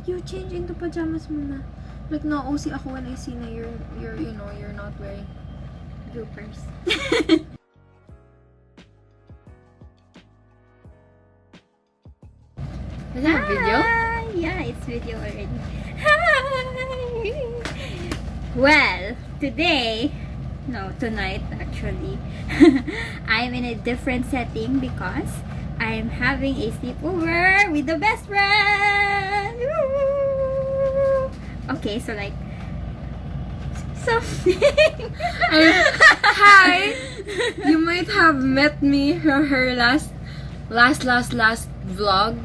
you change into pajamas muna. Like, na-OC ako when I see na you're not wearing Bloopers. Is that a video? Yeah, it's video already. Hi! Well, tonight actually, I'm in a different setting because I'm having a sleepover with the best friend. Woo! Okay, so like something. Hi! You might have met me from her last vlog.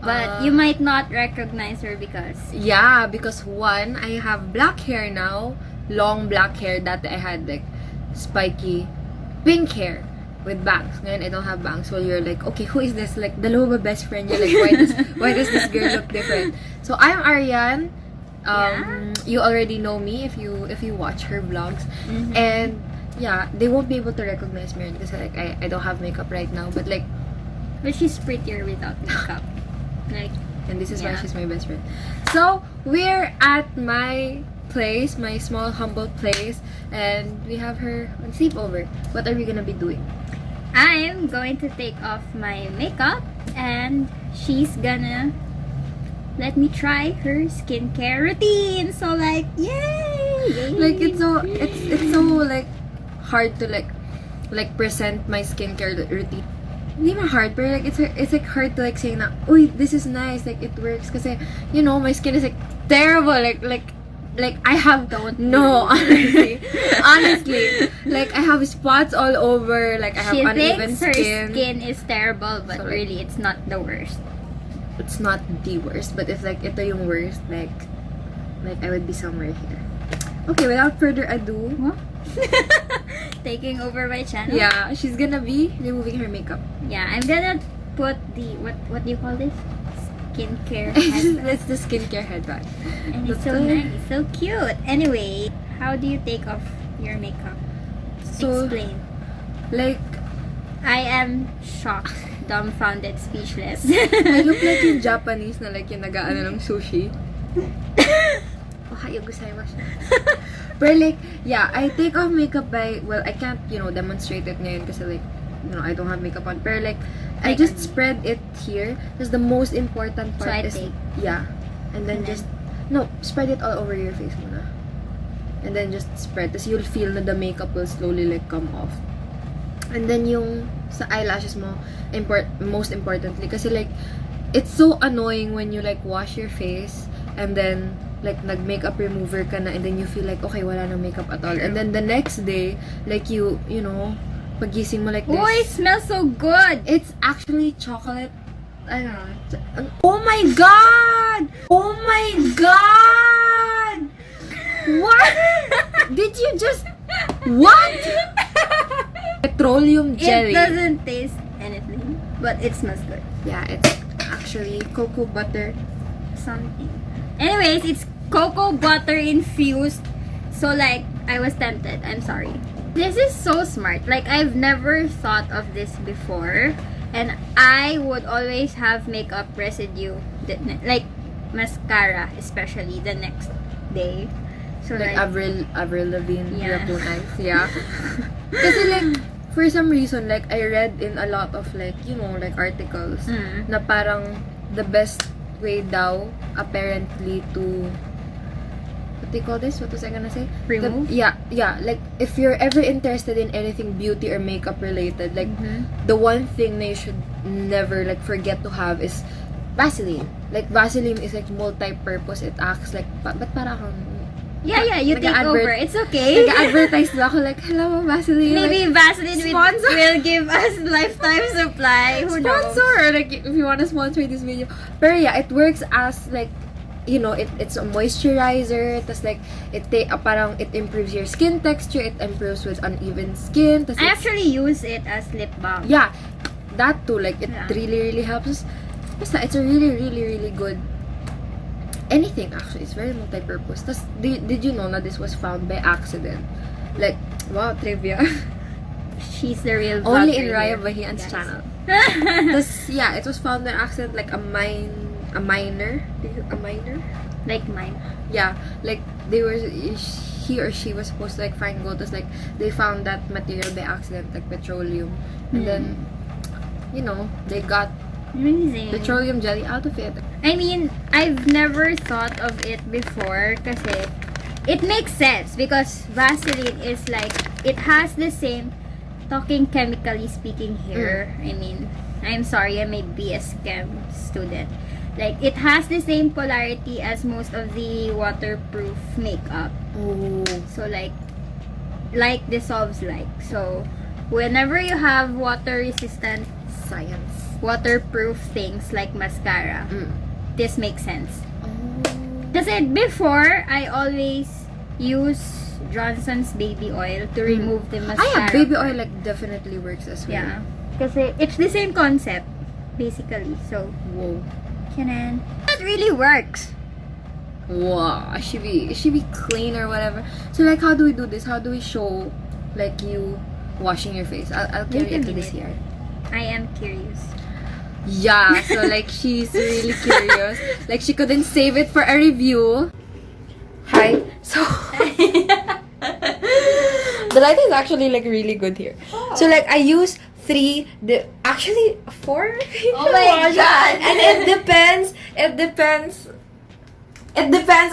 But you might not recognize her because... Yeah, because one, I have black hair now. Long black hair. Dati I had like spiky pink hair with bangs. Ngayon I don't have bangs. So you're like, okay, who is this? Like, dalawa ba best friend niya? Like, why does this girl look different? So I'm Arian. You already know me if you watch her vlogs. Mm-hmm. And yeah, they won't be able to recognize me because like I don't have makeup right now. But like, she's prettier without makeup. Like, and this is why she's my best friend. So we're at my place, my small humble place, and we have her on sleepover. What are we gonna be doing? I'm going to take off my makeup and she's gonna let me try her skincare routine. So like, yay! Like it's so like hard to like present my skincare routine. Hindi man hard, but like it's like hard to like saying na, uy, this is nice, like it works, kasi you know my skin is like terrible, like I have honestly, like I have spots all over, like I have uneven skin. She thinks her skin is terrible, but so, like, really it's not the worst. It's not the worst, but if like ito yung worst, like I would be somewhere here. Okay, without further ado, what? Taking over my channel. Yeah, she's gonna be removing her makeup. Yeah, I'm gonna put the what do you call this? Skincare headband. It's the skincare headband. And it's so nice, so cute. Anyway, how do you take off your makeup? So, explain. Like, I am shocked, dumbfounded, speechless. I look like yung Japanese na like yung nag-aano ng sushi. Ohayo gozaimasu. But like, yeah, I take off makeup by, well, I can't, demonstrate it ngayon kasi like, I don't have makeup on. But like, I just spread it here. Because the most important part is, yeah. And then spread it all over your face muna. And then just spread. Kasi you'll feel na the makeup will slowly like come off. And then yung sa eyelashes mo, most importantly, kasi like, it's so annoying when you like wash your face and then like nag-makeup remover ka na and then you feel like okay, wala nang makeup at all. And then the next day, like you know, pagising mo like this. Oh, it smells so good! It's actually chocolate. I don't know. Oh my god! Oh my god! What? Did you just... What? Petroleum jelly. It doesn't taste anything, but it smells good. Yeah, it's actually cocoa butter something. Anyways, it's cocoa butter infused. So like, I was tempted. I'm sorry. This is so smart. Like, I've never thought of this before. And I would always have makeup residue. Like, mascara, especially the next day. So like Avril Lavigne, yeah. Eyes. Yeah. Kasi like, for some reason, like, I read in a lot of like, like articles na parang the best way daw, apparently, to what do you call this? What was I gonna say? Remove? Yeah. Like, if you're ever interested in anything beauty or makeup related, like, the one thing that you should never, like, forget to have is Vaseline. Like, Vaseline is, like, multi-purpose. It acts like, but para akong... Yeah, you take over. It's okay. Nag-advertise na ako, like, hello, Vaseline. Maybe like, Vaseline will give us lifetime supply. Who knows? Sponsor! Like, if you want to sponsor this video. Pero yeah, it works as, like, it's a moisturizer. Tas like, parang it improves your skin texture. It improves with uneven skin. Tas I actually use it as lip balm. Yeah, that too. Like, it really, really helps. Basta, it's a really, really, really good anything actually. It's very multi-purpose. Tas, did you know na this was found by accident? Like, wow, trivia. She's the real Only in Raya Bahian's channel. Tas, yeah, it was found by accident, like a mine a miner. A miner? Like mine. Yeah, like he or she was supposed to like find gold. It's like they found that material by accident, like petroleum, and then they got Amazing. petroleum jelly out of it. I mean, I've never thought of it before kasi it makes sense because Vaseline is like, it has the same, talking chemically speaking here, I mean, I'm sorry, I may be a chem student. Like, it has the same polarity as most of the waterproof makeup. Oh. So, like dissolves like. So, whenever you have water-resistant, Science. waterproof things like mascara, this makes sense. Oh. Kasi before, I always use Johnson's baby oil to remove the mascara. Baby oil like definitely works as well. Yeah. Kasi it's the same concept, basically. So, Whoa. Canon. That really works. Wow. It should be clean or whatever. So like, how do we do this? How do we show like you washing your face? I'll carry Wait a it to this minute. here. I am curious. Yeah, so like she's really curious. Like she couldn't save it for a review. Hi. So the lighting is actually like really good here. So like I use 4 Oh my God. And it depends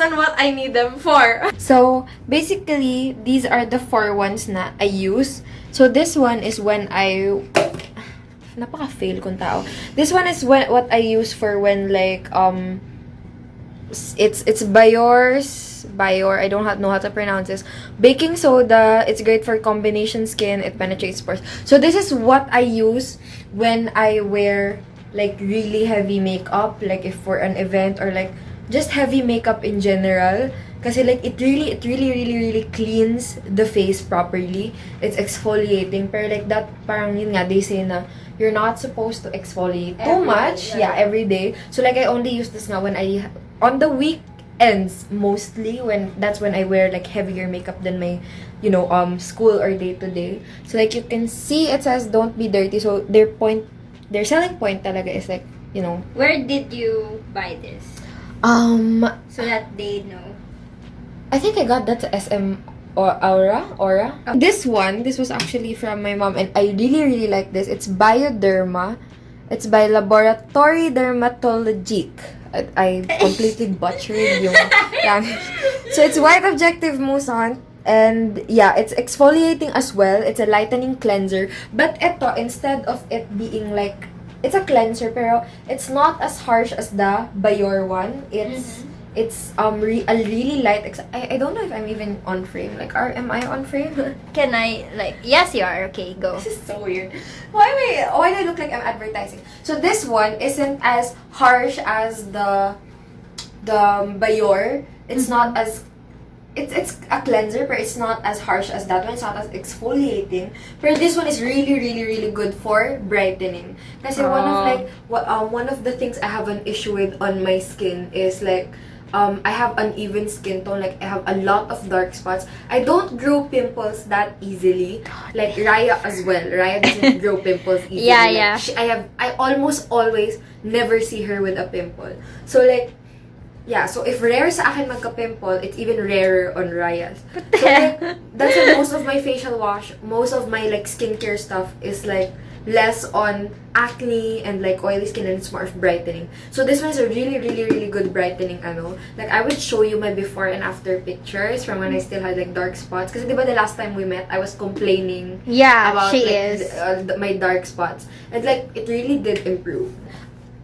on what I need them for. So basically these are the 4 ones na I use. So this one is when napaka-fail kong tao. This one is what I use for when like it's Bayor, I don't know how to pronounce this. Baking soda, it's great for combination skin, it penetrates pores. So this is what I use when I wear like really heavy makeup, like if for an event or like just heavy makeup in general. Kasi like it really cleans the face properly. It's exfoliating. Pero like that, parang yun nga, they say na you're not supposed to exfoliate too much. Yeah, every day. So like I only use this nga when on the weekends mostly, that's when I wear like heavier makeup than my, school or day to day. So like you can see it says don't be dirty. So their selling point talaga is like, Where did you buy this? So that they know. I think I got that to SM or Aura. This was actually from my mom, and I really like this. It's Bioderma. It's by Laboratory Dermatologique. I completely butchered yung language. So it's white objective moussant, and yeah, it's exfoliating as well. It's a lightening cleanser. But ito, instead of it being like, it's a cleanser, pero it's not as harsh as the Bayor one. It's a really light. I don't know if I'm even on frame. Like, am I on frame? Can I, yes you are. Okay, go. This is so weird. Why do I look like I'm advertising? So this one isn't as harsh as the Bayor. It's not as it's a cleanser, but it's not as harsh as that one. It's not as exfoliating. But this one is really good for brightening. Kasi one of the things I have an issue with on my skin is like I have uneven skin tone. Like I have a lot of dark spots. I don't grow pimples that easily. Like Raya as well. Raya doesn't grow pimples easily. Yeah. I almost always never see her with a pimple. So like, yeah, so if rare sa akin magka-pimple, it's even rarer on Raya's. So like, that's why most of my facial wash, most of my like skincare stuff is like less on acne and like oily skin, and it's more of brightening. So this one is a really good brightening Like I would show you my before and after pictures from when I still had like dark spots. Kasi diba the last time we met, I was complaining about my dark spots. And like, it really did improve.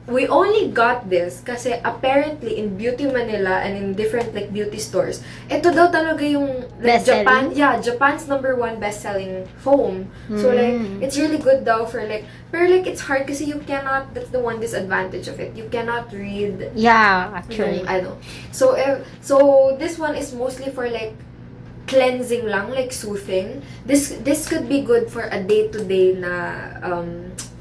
We only got this kasi apparently in Beauty Manila and in different like beauty stores, ito daw talaga yung like Japan's #1 best-selling foam. So like, it's really good daw for like, pero like it's hard kasi you cannot, that's the one disadvantage of it. You cannot read. Yeah, actually. So this one is mostly for like cleansing lang, like soothing. This could be good for a day-to-day na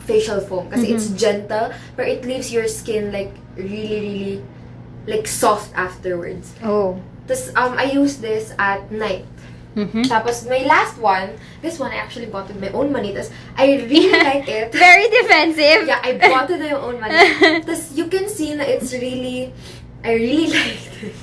facial foam kasi it's gentle, but it leaves your skin like really like soft afterwards. Oh. I use this at night. Tapos, my last one, this one I actually bought with my own money. Tapos, I really like it. Very defensive. Yeah, I bought it with my own money. Tapos, you can see na it's really, I really liked it.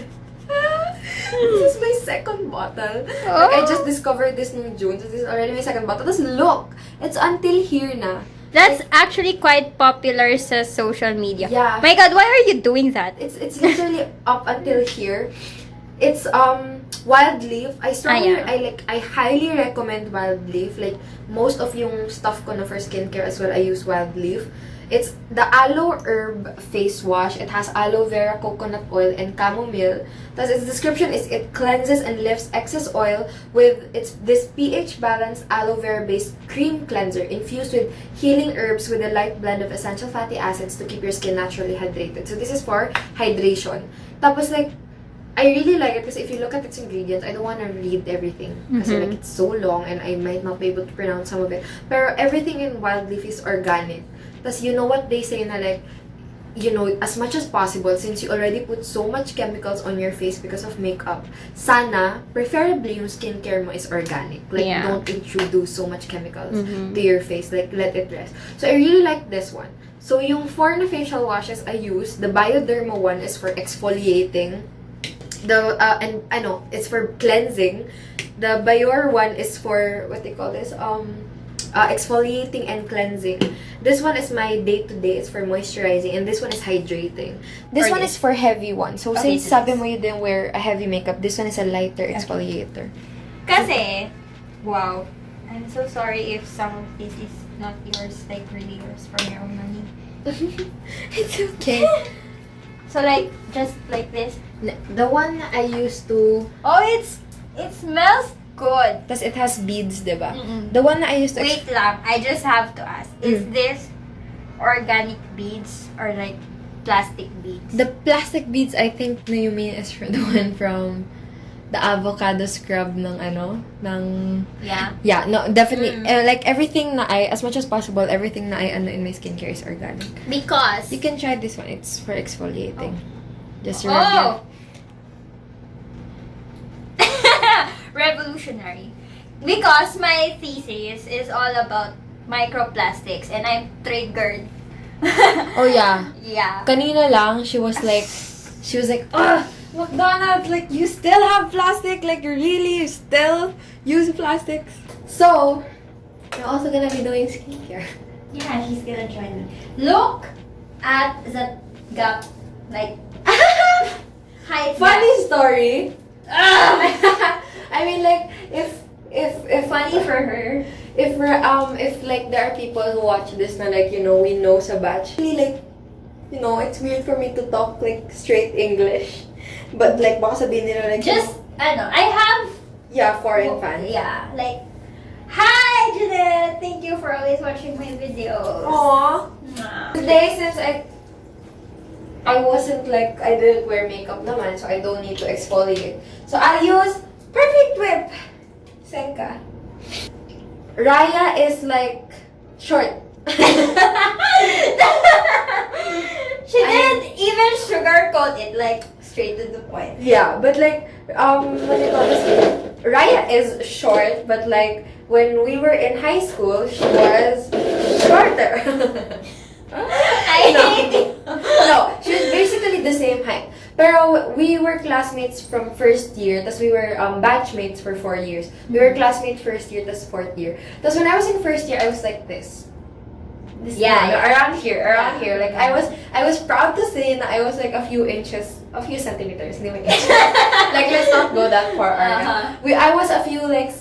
This is my second bottle. Like, I just discovered this in June. So, this is already my second bottle. Tapos, look, it's until here na. That's actually quite popular sa social media. Yeah. My God, why are you doing that? It's literally up until here. It's wild leaf. I highly recommend wild leaf. Like most of yung stuff ko na for skincare as well, I use wild leaf. It's the aloe herb face wash. It has aloe vera, coconut oil, and chamomile. Thus, its description is it cleanses and lifts excess oil with this pH balanced aloe vera based cream cleanser infused with healing herbs with a light blend of essential fatty acids to keep your skin naturally hydrated. So this is for hydration. Tapos like, I really like it because if you look at its ingredients, I don't want to read everything kasi like it's so long and I might not be able to pronounce some of it. Pero everything in wild leaf is organic. Tapos you know what they say na like, you know, as much as possible, since you already put so much chemicals on your face because of makeup, sana, preferably yung skincare mo is organic. Like, don't introduce so much chemicals to your face. Like, let it rest. So, I really like this one. So, yung four na facial washes I use, the Bioderma one is for exfoliating. It's for cleansing. The Bior one is for, what they call this, exfoliating and cleansing. This one is my day-to-day. It's for moisturizing. And this one is hydrating. This one is for heavy one. So, since sabi mo you didn't wear a heavy makeup, this one is a lighter exfoliator. Kasi, wow. I'm so sorry if some of this is not yours, like really yours from your own money. It's okay. So, like, just like this. The one I used to... Oh, it smells good. Tas it has beads, diba? The one na I used to... Wait lang, I just have to ask. Is this organic beads or like plastic beads? The plastic beads, I think na you mean is for the one from the avocado scrub ng Yeah. Yeah, no, definitely. Like everything na as much as possible, everything na in my skincare is organic. Because... You can try this one. It's for exfoliating. Just rub Revolutionary. Because my thesis is all about microplastics and I'm triggered. Oh yeah. Yeah. Kanina lang, she was like, ugh, McDonald's, like, you still have plastic? Like, you still use plastics? So, you're also gonna be doing skincare. Yeah, she's gonna join me. Look at the gap. Like, height Funny gap. story. I mean, like, if Funny for her. if like there are people who watch this na like, you know, we know sa batch. Really, like, you know, it's weird for me to talk like straight English. But like, baka sabihin nila like, Just, I have... Yeah, foreign fans. Yeah, like, hi, Jeanette! Thank you for always watching my videos. Aww. Mwah. Today, since I wasn't like, I didn't wear makeup naman, so I don't need to exfoliate. So I'll use Perfect Whip. Senka. Raya is like short. She didn't even sugarcoat it, like, straight to the point. Yeah, but like, what do you call this? Raya is short, but like, when we were in high school, she was shorter. I hate it. No, she was basically the same height. Pero we were classmates from first year, tas we were batchmates for 4 years. We were classmates first year, tas fourth year. Tas when I was in first year, I was like this. Around here. Like I was proud to say that I was like a few centimeters. Hindi man inches. Like let's not go that far. I was a few like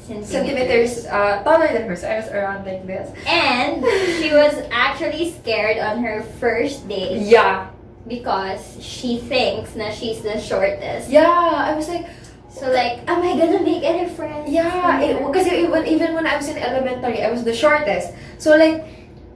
centimeters taller than her, so I was around like this. And she was actually scared on her first day. Yeah. Because she thinks na she's the shortest. Yeah, I was like, so like, am I gonna make any friends? Yeah, because even when I was in elementary, I was the shortest. So like,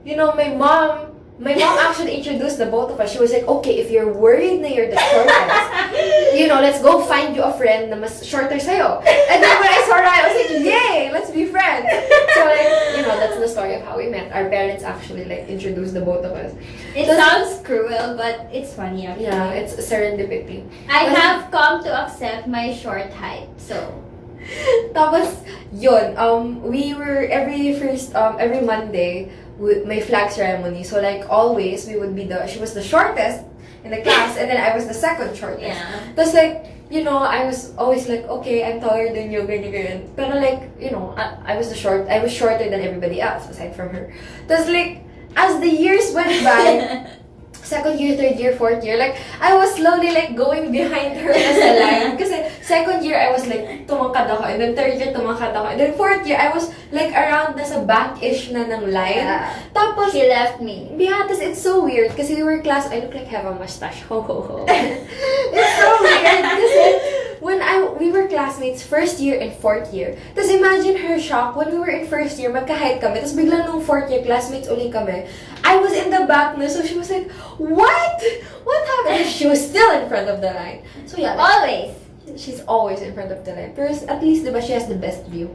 you know, my mom actually introduced the both of us. She was like, okay, if you're worried na you're the shortest, you know, let's go find you a friend na mas shorter sa'yo. And then when I saw Raya, I was like, yay, let's be friends. So like, you know, that's the story of how we met. Our parents actually like introduced the both of us. It sounds cruel, but it's funny actually. Yeah, it's serendipity. I have come to accept my short height, so Tapos, yun, every Monday, may flag ceremony. So, like, always, she was the shortest in the class, and then I was the second shortest. Yeah. Tapos, like, you know, I was always like, okay, I'm taller than you, ganyan. Pero, like, you know, I was shorter than everybody else, aside from her. Tapos, like, as the years went by, second year, third year, fourth year, like, I was slowly, like, going behind her as a line. Kasi, second year, I was, like, tumangkad ako. And then, third year, tumangkad ako. And then, fourth year, I was, like, around nasa back-ish na ng line. Yeah. Tapos, She left me. yeah, tapos it's so weird. Kasi we were class, I look like I have a mustache. Ho, ho, ho. It's so weird. Kasi, when we were classmates, first year and fourth year. Tapos, imagine her shock when we were in first year, magka-height kami. Tapos, bigla nung fourth year, classmates uli kami. I was in the back na, so she was like, what? What happened? She was still in front of the line. So yeah, Always. she's always in front of the line. Pero at least, diba, she has the best view.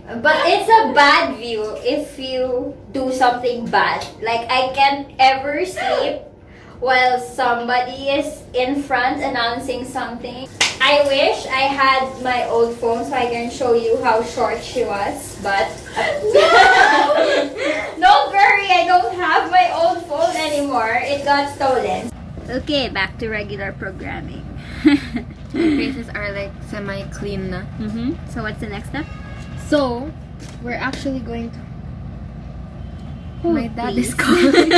But it's a bad view if you do something bad. Like, I can't ever sleep while somebody is in front announcing something. I wish I had my old phone so I can show you how short she was, but don't worry, I don't have my old phone anymore. It got stolen. Okay, back to regular programming. My faces are like semi-clean na. So what's the next step? So, we're actually going to... my dad please. is calling.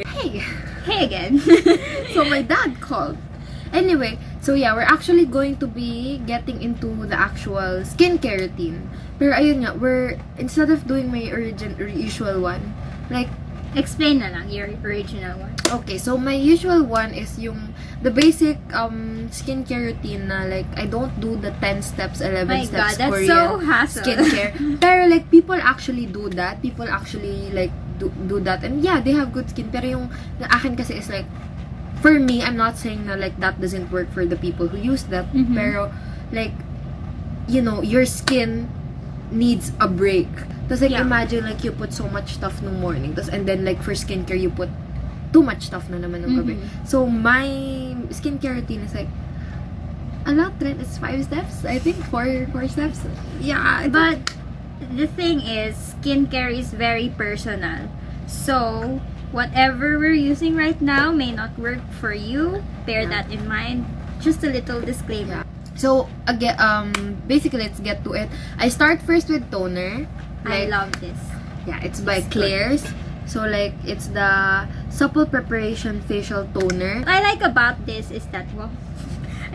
Hey! Hey again. So, my dad called. Anyway, so yeah, we're actually going to be getting into the actual skincare routine. Pero ayun nga, instead of doing my usual one, like, Explain na lang your original one. okay, so my usual one is the basic skincare routine na, like, I don't do the 10 steps, 11 My steps God, that's Korean so hassle. skincare. Pero, like, people actually do that. People actually, like, do that. And yeah, they have good skin. Pero yung akin kasi is, like, for me, I'm not saying na, like, that doesn't work for the people who use that. Pero, like, you know, your skin needs a break. Tapos, like, Yeah. imagine, like, you put so much stuff nung morning. Tapos, and then, like, for skincare, you put too much stuff na naman nung gabi. So, my skincare routine is, like, a lot, right? It's 5 steps. I think 4 steps. Yeah. But the thing is, skincare is very personal. So, whatever we're using right now may not work for you. Bear that in mind. Just a little disclaimer. So, again, basically, let's get to it. I start first with toner. I Like, love this. yeah, it's by It's Claire's. So, like, it's the Supple Preparation Facial Toner. What I like about this is that, well,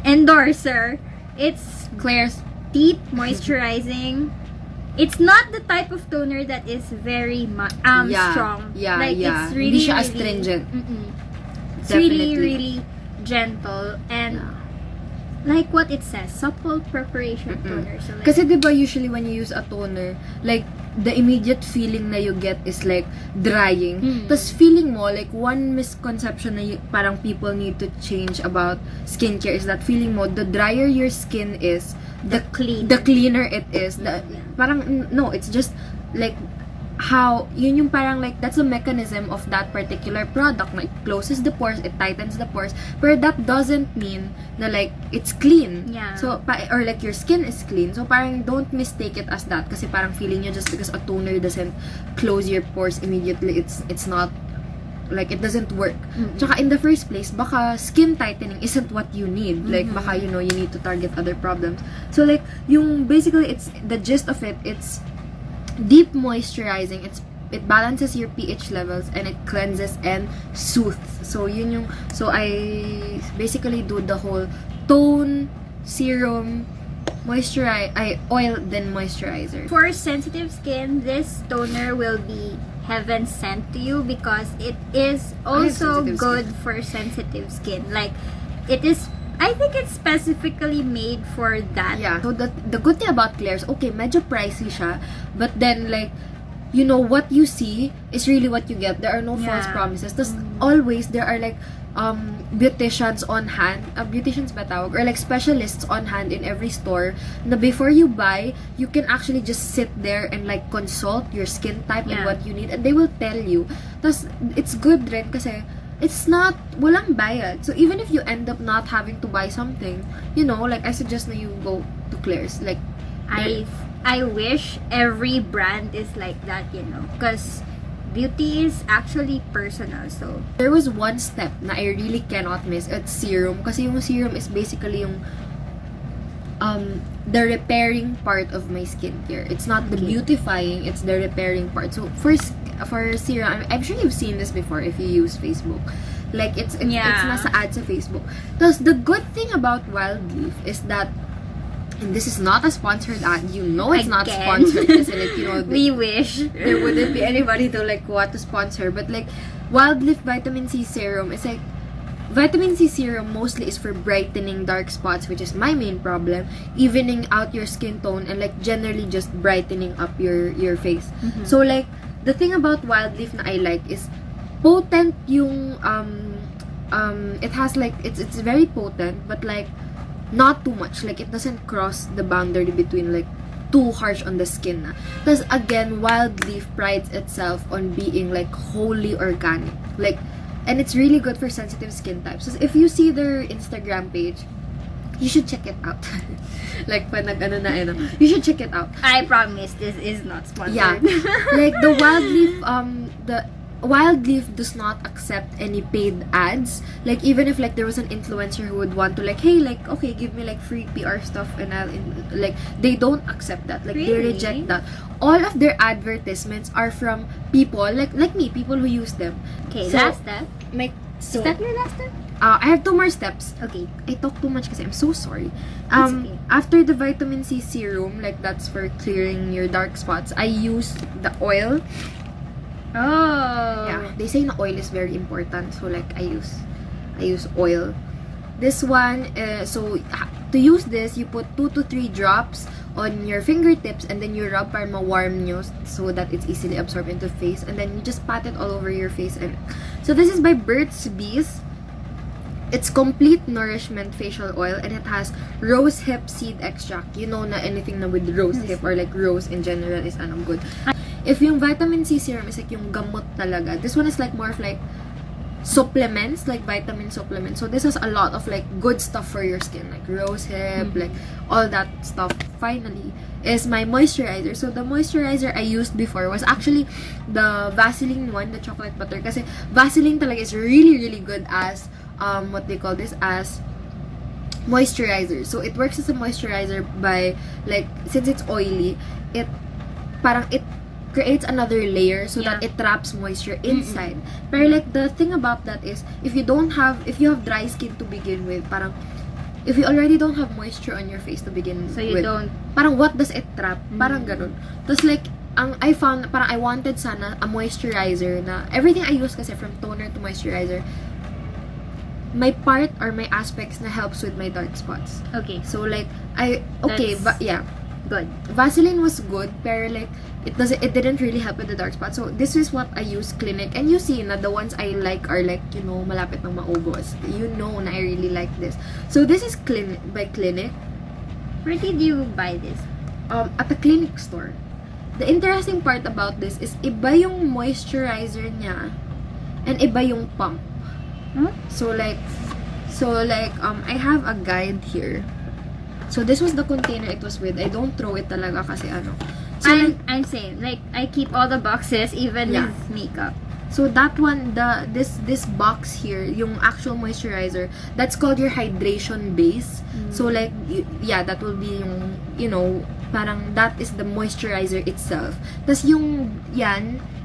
endorser. It's Claire's. deep moisturizing. It's not the type of toner that is very strong. Yeah, like, yeah. It's really, Hindi siya really, astringent. It's Definitely. really gentle and like what it says, supple preparation toner. So like, Kasi, diba, usually when you use a toner, like, the immediate feeling na you get is, like, drying. Tapos, feeling mo, like, one misconception na parang people need to change about skincare is that feeling mo, the drier your skin is, the cleaner it is. Parang, no, it's just, like, how, yun yung parang, like, that's the mechanism of that particular product. Like, it closes the pores, it tightens the pores, but that doesn't mean na, like, it's clean. Yeah. So, or like, your skin is clean. So, parang, don't mistake it as that. Kasi parang feeling nyo just because a toner doesn't close your pores immediately, it's not, like, it doesn't work. Tsaka, in the first place, baka skin tightening isn't what you need. Like, baka, you know, you need to target other problems. So, like, basically, it's, the gist of it, it's deep moisturizing. It balances your pH levels and it cleanses and soothes. So I basically do the whole tone, serum, oil, then moisturizer. for sensitive skin, this toner will be heaven sent to you because it is also sensitive good for sensitive skin. Like, it is, I think it's specifically made for that. Yeah. So the good thing about Claire's, okay, medyo pricey siya, but then, like, you know, what you see is really what you get. There are no false promises. Tapos, always, there are, like, beauticians on hand, beauticians ba tawag? Or, like, specialists on hand in every store na before you buy, you can actually just sit there and, like, consult your skin type and what you need, and they will tell you. Tapos, it's good rin kasi it's not, walang bayad. So, even if you end up not having to buy something, you know, like, I suggest na you go to Claire's. Like, I wish every brand is like that, you know, because beauty is actually personal. So there was one step na I really cannot miss. It's serum. Kasi yung serum is basically yung the repairing part of my skincare. It's not the beautifying, it's the repairing part. So for serum, I'm sure you've seen this before if you use Facebook. Like it's nasa ad sa Facebook. Thus the good thing about Wild Leaf is that, and this is not a sponsored ad, you know it's not sponsored kasi like, you know, we wish there wouldn't be anybody to like want to sponsor, but like Wild Leaf Vitamin C Serum is like, Vitamin C Serum mostly is for brightening dark spots, which is my main problem, evening out your skin tone, and like generally just brightening up your face. So like, the thing about Wild Leaf na I like is potent yung it has like, it's very potent, but like not too much. Like, it doesn't cross the boundary between like too harsh on the skin na. Because again, Wild Leaf prides itself on being like wholly organic. Like, and it's really good for sensitive skin types. So if you see their Instagram page, you should check it out. Like, pa nag-ano na, you should check it out. I promise this is not sponsored. Yeah. Like, the Wild Leaf does not accept any paid ads. Like, even if like there was an influencer who would want to like, hey, like, okay, give me like free PR stuff, and like, they don't accept that. Like, they reject that. All of their advertisements are from people like me, people who use them. Okay, so, last step. So, is that your last step? I have 2 more steps. Okay. I talk too much kasi I'm so sorry. Okay. After the vitamin C serum, like that's for clearing your dark spots, I use the oil. Oh. Yeah, they say na oil is very important, so like I use oil. This one, so to use this, you put 2 to 3 drops on your fingertips, and then you rub para ma-warm nyo so that it's easily absorbed into face, and then you just pat it all over your face. And so this is by Burt's Bees. It's complete nourishment facial oil, and it has rose hip seed extract. You know na anything na with rose hip or like rose in general is good. If yung vitamin C serum is like yung gamot talaga, this one is like more of like supplements, like vitamin supplements. So this has a lot of like good stuff for your skin, like rose hip, like all that stuff. Finally is my moisturizer. So the moisturizer I used before was actually the Vaseline one, the chocolate butter. Kasi Vaseline talaga is really, really good as what they call this, as moisturizer. So it works as a moisturizer by like, since it's oily, it creates another layer so that it traps moisture inside. Pero like, the thing about that is, if you have dry skin to begin with, parang if you already don't have moisture on your face to begin with, so you don't, parang what does it trap? Parang ganun. Tapos like, I found, parang I wanted sana a moisturizer na, everything I use kasi from toner to moisturizer, my part or my aspects na helps with my dark spots. okay. So like, yeah. Good. Vaseline was good, pero like, it didn't really help with the dark spots. So this is what I use Clinic, and you see na the ones I like are like, you know, malapit ng maubos. You know na I really like this. So this is by Clinic. Where did you buy this? At the Clinic store. The interesting part about this is iba yung moisturizer niya and iba yung pump. Huh? So like I have a guide here. So this was the container it was with. I don't throw it talaga kasi ano. So I'm same. Like, I keep all the boxes, even with makeup. So that one, this box here, yung actual moisturizer, that's called your hydration base. So like, that will be yung, you know, parang that is the moisturizer itself. Tas yung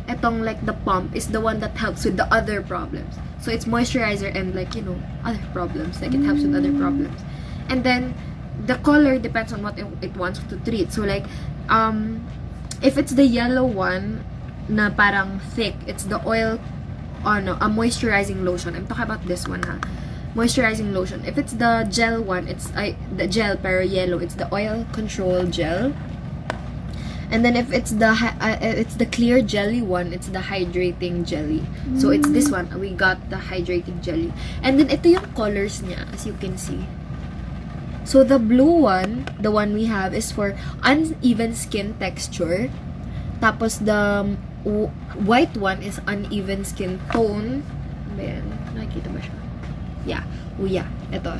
etong like the pump is the one that helps with the other problems. So it's moisturizer and like, you know, other problems. Like, it helps with other problems. And then the color depends on what it wants to treat. So like, if it's the yellow one na parang thick, it's the oil, a moisturizing lotion. I'm talking about this one ha. Moisturizing lotion. If it's the gel one, it's the gel pero yellow, it's the oil control gel. And then if it's the clear jelly one, it's the hydrating jelly. So it's this one. We got the hydrating jelly. And then ito yung colors niya, as you can see. So the blue one, the one we have, is for uneven skin texture. Tapos the white one is uneven skin tone. Ayan, nakikita ba siya? Yeah. Oh yeah, ito.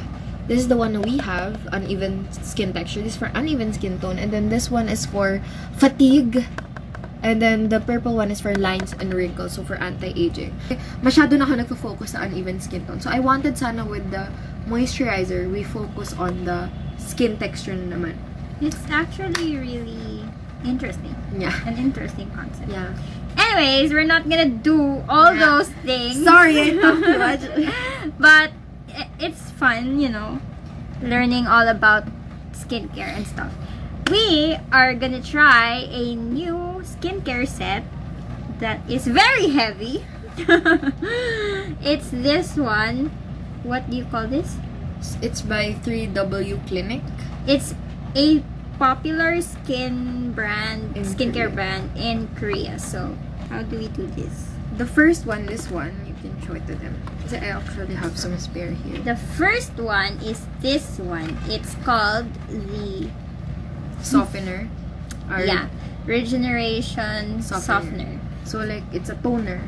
This is the one we have, uneven skin texture. This is for uneven skin tone. And then this one is for fatigue. And then the purple one is for lines and wrinkles, so for anti-aging. Masyado na ako nagfo-focus sa uneven skin tone. So I wanted sana with the moisturizer, we focus on the skin texture na naman. It's actually really interesting. Yeah. An interesting concept. Yeah. Anyways, we're not gonna do all Yeah. those things. Sorry, I talked too much. But it's fun, you know, learning all about skincare and stuff. We are gonna try a new skincare set that is very heavy. It's this one. What do you call this? It's by 3W Clinic. It's a popular skincare Korea. brand in Korea. So, how do we do this? The first one, this one, you can show it to them. Kasi I actually have some spare here. The first one is this one. It's called the Softener. Or Regeneration Softener. So like, it's a toner.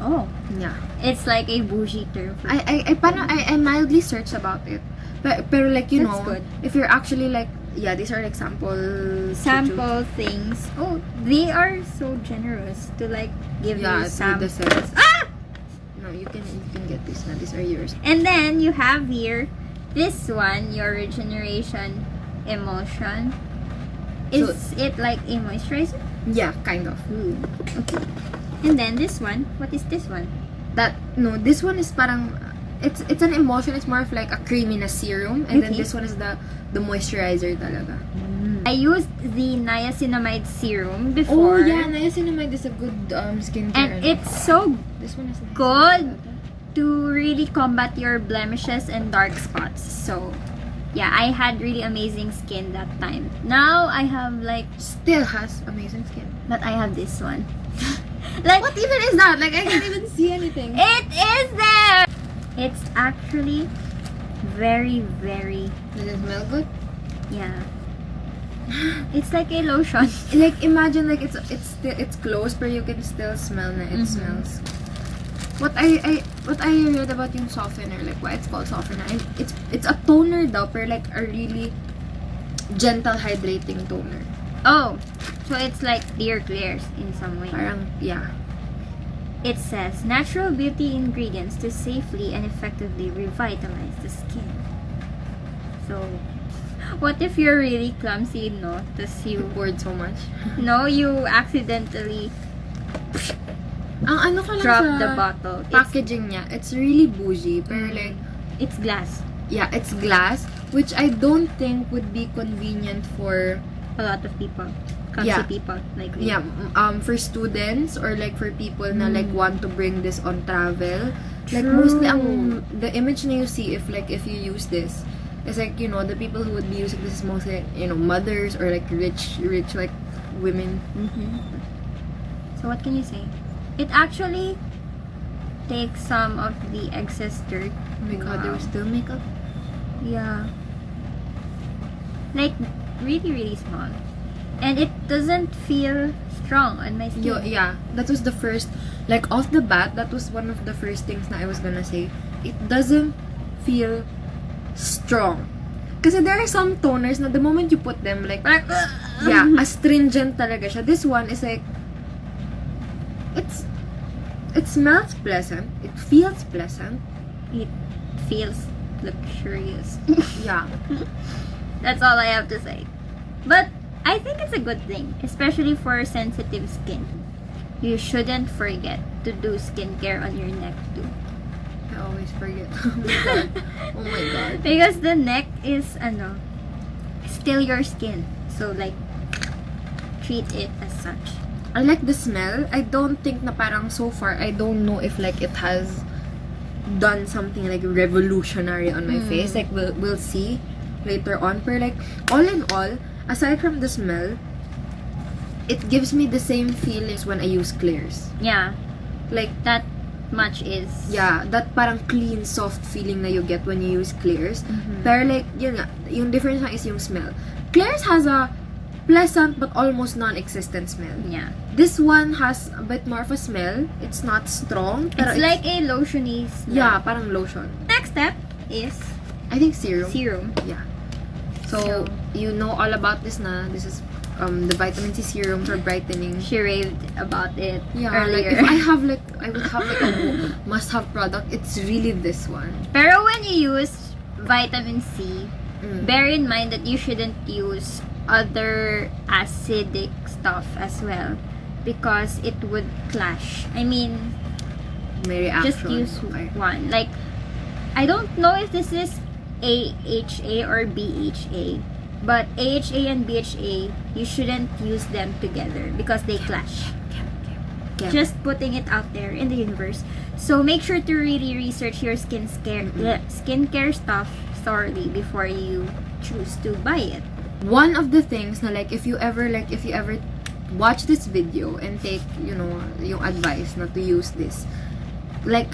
Oh, Yeah. it's like a bougie term. For I mildly searched about it. Pero like, you That's know, good. if you're actually like, yeah, these are like sample things. Oh, they are so generous to like give Yeah, you it's samples. with the cells. Ah! No, you can get these now. These are yours. And then you have here this one, your regeneration emulsion. Is it like a moisturizer? Yeah, kind of. Ooh, okay. And then this one, what is this one? This one is parang, it's an emulsion. It's more of like a creamy na serum. And then Okay. this one is the moisturizer talaga. I used the niacinamide serum before. Oh yeah, niacinamide is a good skincare. And it's so this one is nice. good to really combat your blemishes and dark spots. So, yeah, I had really amazing skin that time. Now I have like, Still has amazing skin. but I have this one. Like, What even is that? Like, I can't even see anything. it is there. It's actually very, very, Does it smell good? yeah. It's like a lotion. Like, imagine like it's closed, but you can still smell na it Mhm. smells. What I read about yung softener, like why it's called softener, it's a toner daw, pero like a really gentle hydrating toner. Oh, so it's like clear clears in some way. Parang, yeah. It says natural beauty ingredients to safely and effectively revitalize the skin. So, what if you're really clumsy, no? You poured so much. You accidentally Ang ano ko lang drop sa the bottle. packaging niya, it's really bougie, pero like, It's glass. yeah, it's glass, which I don't think would be convenient for A lot of people, clumsy Yeah. people like me. yeah, for students or like for people na like want to bring this on travel. Like True. mostly the image na you see if you use this is like, you know, the people who would be using this is mostly, you know, mothers or like rich like women. Mm-hmm. So what can you say? It actually takes some of the excess dirt. Oh my god, there was still makeup. Yeah. Like, really, really small. And it doesn't feel strong on my skin. Yeah, that was the first, like off the bat, that was one of the first things na I was gonna say. It doesn't feel strong. Kasi there are some toners na the moment you put them, like, yeah, astringent talaga siya. This one is like, it smells pleasant. It feels pleasant. It feels luxurious. Yeah. That's all I have to say. But I think it's a good thing, especially for sensitive skin. You shouldn't forget to do skincare on your neck too. I always forget. Oh my god. Oh my god. Because the neck is, still your skin. So, like, treat it as such. I like the smell. I don't think na parang so far, I don't know if like it has done something like revolutionary on my face. Like, we'll see later on. But like, all in all, aside from the smell, it gives me the same feelings when I use clears. Yeah, Like, that much is. yeah, that parang clean, soft feeling na you get when you use clears. Mhm. Pero like, yun nga, yung difference na is yung smell. Clears has a pleasant but almost non-existent smell. Yeah. This one has a bit more of a smell. It's not strong. Pero It's like a lotiony smell. yeah, parang lotion. Next step is I think serum. Serum. Yeah. So, you know all about this na. This is the vitamin C serum for brightening. She raved about it Yeah, earlier. like if I would have like a must-have product, it's really this one. Pero when you use vitamin C, Mm. bear in mind that you shouldn't use other acidic stuff as well because it would clash. I mean, May just reaction. use Okay. one. Like, I don't know if this is AHA or BHA, but AHA and BHA, you shouldn't use them together because they clash. Yeah. Just putting it out there in the universe. So make sure to really research your skincare stuff thoroughly before you choose to buy it. One of the things na like if you ever watch this video and take, you know, yung advice not to use this, like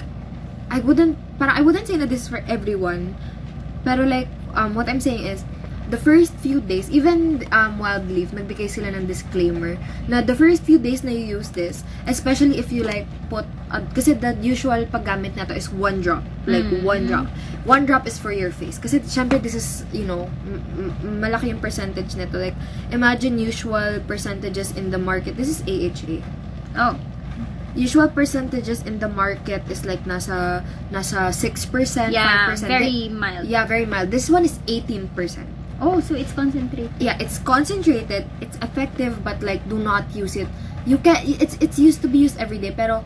I wouldn't say that this is for everyone, pero like what I'm saying is the first few days, even Wild Leaf, nagbigay sila ng disclaimer na the first few days na you use this, especially if you like put, kasi the usual paggamit nato is 1 drop. Like, 1 drop. 1 drop is for your face. Kasi, syempre, this is, you know, malaki yung percentage nito. Like, imagine usual percentages in the market. This is AHA. Oh, Usual percentages in the market is like nasa 6%, yeah, 5%. very mild. Yeah, very mild. This one is 18%. Oh, so it's concentrated. Yeah, it's concentrated, it's effective, but like do not use it. You can it's used to be used every day, pero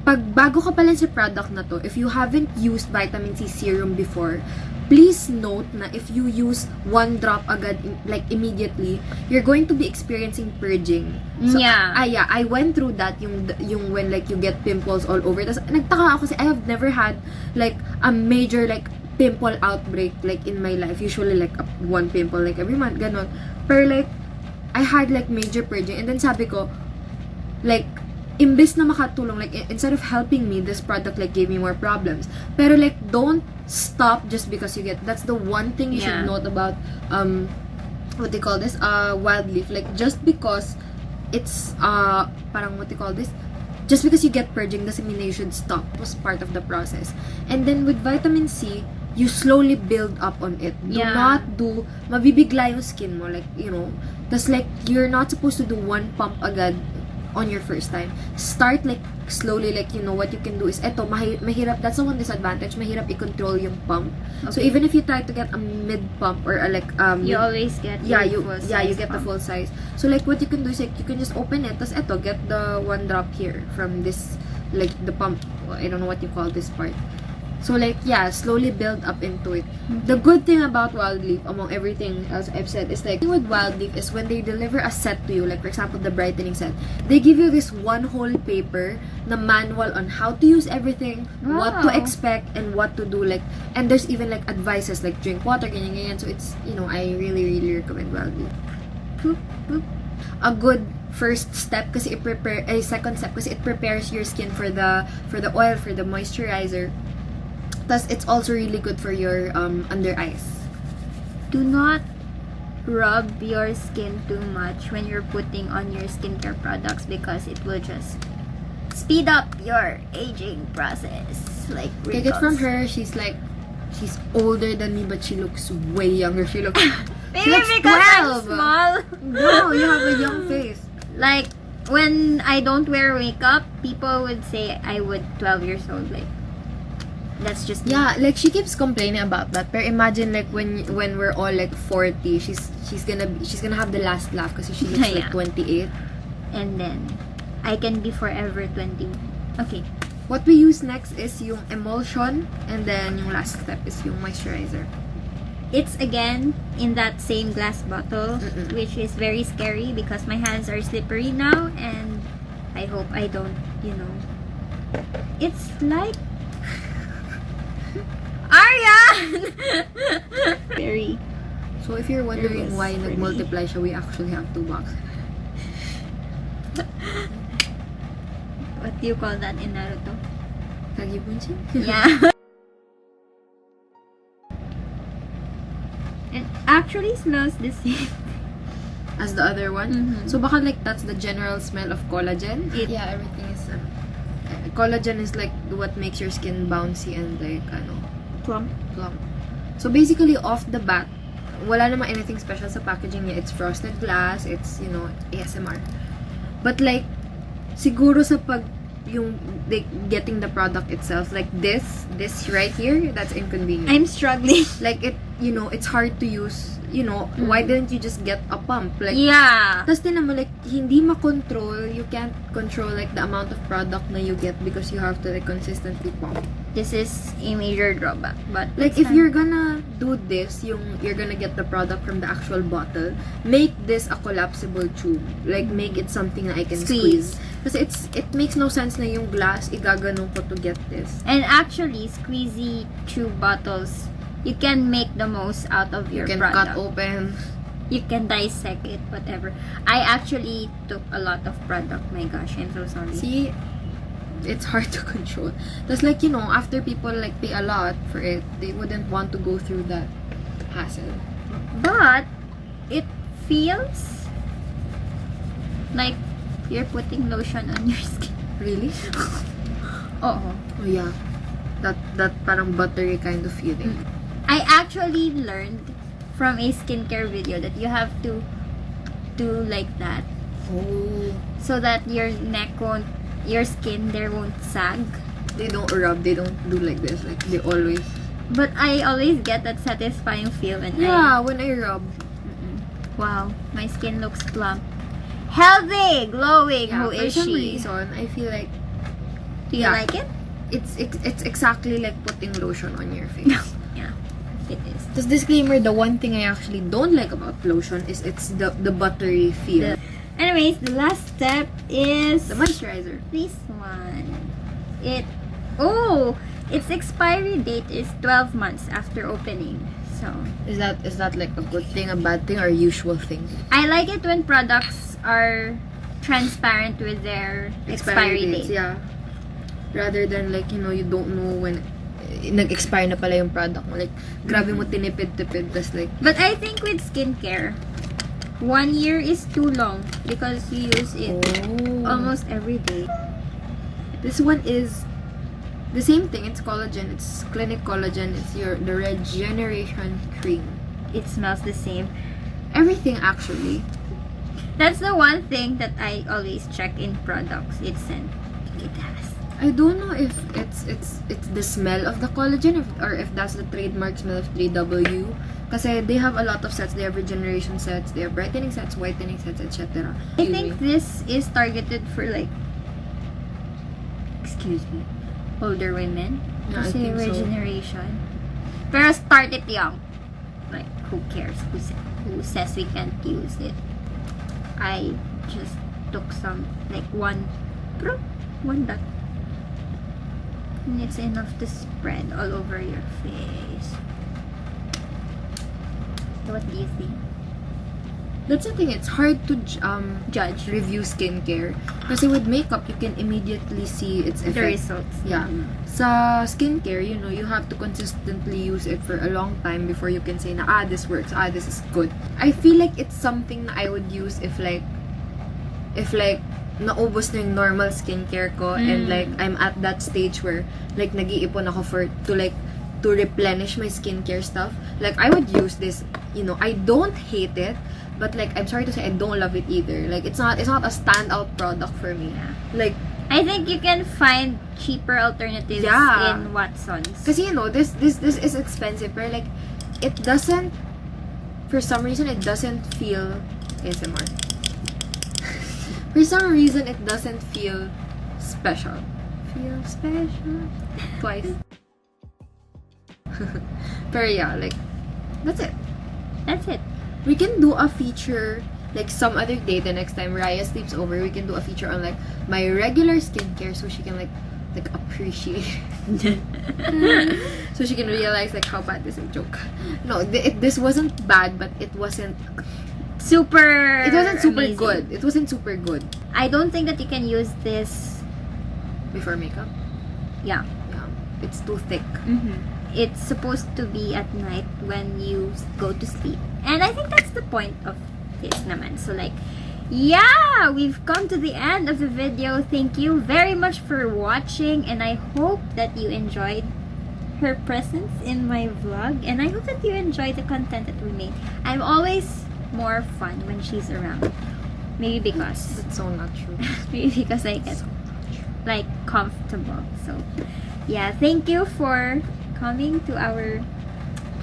pag bago ka pa lang sa product na to, if you haven't used vitamin C serum before, please note na if you use 1 drop agad like immediately, you're going to be experiencing purging. So, Yeah. I went through that yung when like you get pimples all over. Tas nagtaka ako kasi I have never had like a major like pimple outbreak like in my life. Usually like one pimple like every month, ganon. Pero like I had like major purging, and then sabi ko like imbes na makatulong, like instead of helping me, this product like gave me more problems. Pero like don't stop just because you get, that's the one thing you should note about what they call this Wild Leaf. Like just because it's parang what they call this, just because you get purging doesn't mean that you should stop. It was part of the process. And then with vitamin C, you slowly build up on it. Do not do, mabibigla yung skin mo, like, you know. Tas like, you're not supposed to do 1 pump agad on your first time. Start like, slowly, like, you know, what you can do is, eto, mahirap, that's the one disadvantage, mahirap i-control yung pump. Okay. So even if you try to get a mid-pump, or a, like, you always get you get pump. the full size. So like, what you can do is, like, you can just open it, tas eto, get the 1 drop here, from this, like, the pump, I don't know what you call this part. So like, yeah, slowly build up into it. The good thing about Wild Leaf, among everything else I've said, is like, with Wild Leaf is when they deliver a set to you, like for example, the brightening set, they give you this one whole paper, na manual on how to use everything, what to expect, and what to do, like, and there's even like advices, like drink water, ganyan, ganyan. So it's, you know, I really, really recommend Wild Leaf. Boop, boop. A good first step kasi second step kasi it prepares your skin for the oil, for the moisturizer. Plus, it's also really good for your under eyes. Do not rub your skin too much when you're putting on your skincare products because it will just speed up your aging process. Like wrinkles. Take it from her. She's older than me, but she looks way younger. She looks Maybe looks because 12. I'm small. No, you have a young face. Like, when I don't wear makeup, people would say I would 12 years old. Like, that's just me. Yeah, like she keeps complaining about that. But imagine like when we're all like 40, she's gonna have the last laugh kasi she looks like 28. And then I can be forever 20. Okay. What we use next is yung emulsion, and then yung last step is yung moisturizer. It's again in that same glass bottle, which is very scary because my hands are slippery now, and I hope I don't, you know. It's like Aryan! Very. So if you're wondering Yes, why for me. nag-multiply siya, we actually have 2 boxes. What do you call that in Naruto? Kagibunshin? Yeah. It actually smells the same. As the other one. So baka like that's the general smell of collagen. Yeah, everything is collagen is like what makes your skin bouncy and like plump. So basically, off the bat, wala naman anything special sa packaging niya. It's frosted glass, it's, you know, ASMR. But like, siguro sa yung like, getting the product itself, like this right here, that's inconvenient. I'm struggling. Like, it, you know, it's hard to use. You know, why didn't you just get a pump? Like, Yeah. tas din naman, like, hindi makontrol, you can't control, like, the amount of product na you get because you have to, like, consistently pump. This is a major drawback, but Like, if you're gonna do this, you're gonna get the product from the actual bottle, make this a collapsible tube. Like, make it something that I can squeeze. Kasi it makes no sense na yung glass, igaganon ko to get this. And actually, squeezy tube bottles, you can make the most out of your You can product. cut open. You can dissect it, whatever. I actually took a lot of product. My gosh, I'm so sorry. See, it's hard to control. That's like, you know, after people like pay a lot for it, they wouldn't want to go through that hassle. But it feels like you're putting lotion on your skin. Really? Oh. Oh yeah. That parang buttery kind of feeling. I actually learned from a skincare video that you have to do like that Oh. so that your skin there won't sag. They don't rub, they don't do like this. Like, they always... But I always get that satisfying feel when when I rub. Wow, my skin looks plump. Healthy! Glowing! Yeah, Who for is some she? reason, I feel like Do you yeah. like it? it's exactly like putting lotion on your face. Yeah, it is. Just disclaimer, the one thing I actually don't like about lotion is it's the buttery feel. Anyways, the last step is The moisturizer. this one. Its expiry date is 12 months after opening. So Is that like a good thing, a bad thing, or a usual thing? I like it when products are transparent with their expiry dates, date. yeah. Rather than like, you know, you don't know when nag-expire na pala yung product mo. Like, grabe mo tinipid-tipid, tas like... But I think with skincare, 1 year is too long because you use it almost every day. This one is the same thing. It's collagen. It's Clinic Collagen. It's the Regeneration Cream. It smells the same. Everything actually. That's the one thing that I always check in products. It has. I don't know if it's the smell of the collagen or if that's the trademark smell of 3W. Kasi they have a lot of sets. They have regeneration sets, they have brightening sets, whitening sets, etc. I think this is targeted for like, older women. Yeah, I Kasi think so. regeneration. Pero start it young. Like, who cares? Who says we can't use it? I just took some, like one dot. And it's enough to spread all over your face. What do you think? That's the thing. It's hard to Judge review skincare. Kasi with makeup, you can immediately see its the effect. results. Yeah. Sa skincare, you know, you have to consistently use it for a long time before you can say na, this works, this is good. I feel like it's something na I would use if naubos na yung normal skincare ko and like I'm at that stage where like nag-iipon ako to replenish my skincare stuff. Like, I would use this, you know, I don't hate it, but like, I'm sorry to say, I don't love it either. Like, it's not a standout product for me. Like, I think you can find cheaper alternatives in Watson's. kasi, you know, this is expensive, but like, it doesn't, for some reason, it doesn't feel ASMR. For some reason, it doesn't feel special. Feel special? Twice. Pero yeah, like, that's it. That's it. We can do a feature, like, some other day, the next time Raya sleeps over, we can do a feature on, like, my regular skincare so she can, like appreciate so she can realize, like, how bad this is a joke. No, this wasn't bad, but it wasn't super amazing. good. It wasn't super good. I don't think that you can use this Before makeup? Yeah. It's too thick. It's supposed to be at night when you go to sleep. And I think that's the point of this naman. So like, yeah, we've come to the end of the video. Thank you very much for watching and I hope that you enjoyed her presence in my vlog, and I hope that you enjoy the content that we make. I'm always more fun when she's around. Maybe because That's so not true. maybe because I get like comfortable. So yeah, thank you for coming to our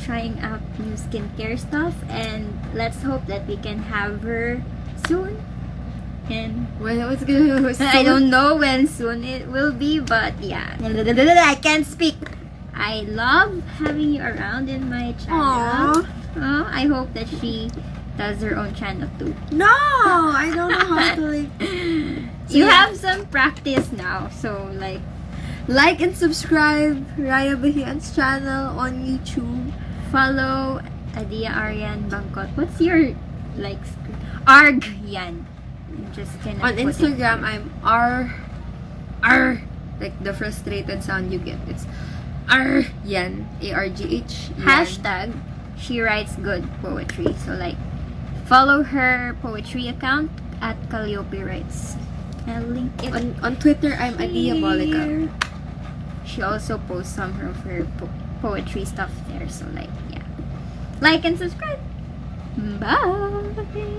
trying out new skincare stuff, and let's hope that we can have her soon. And Well, it was good. I don't know when soon it will be, but yeah. I can't speak. I love having you around in my channel. Aww. I hope that she does her own channel too. No, I don't know how to like. You yeah. have some practice now, so Like and subscribe Raya Bahian's channel on YouTube. follow Adia Aryan Bangkot. What's your Arg Yan? Just cannot On put it. Instagram, I'm R, like the frustrated sound you get. It's R Yan, ARGH. Yan. Hashtag she writes good poetry. So follow her poetry account at Calliope Writes. I'll link it On Twitter, I'm Adia Bolica. here. She also posts some of her poetry stuff there. So yeah. Like and subscribe. Bye.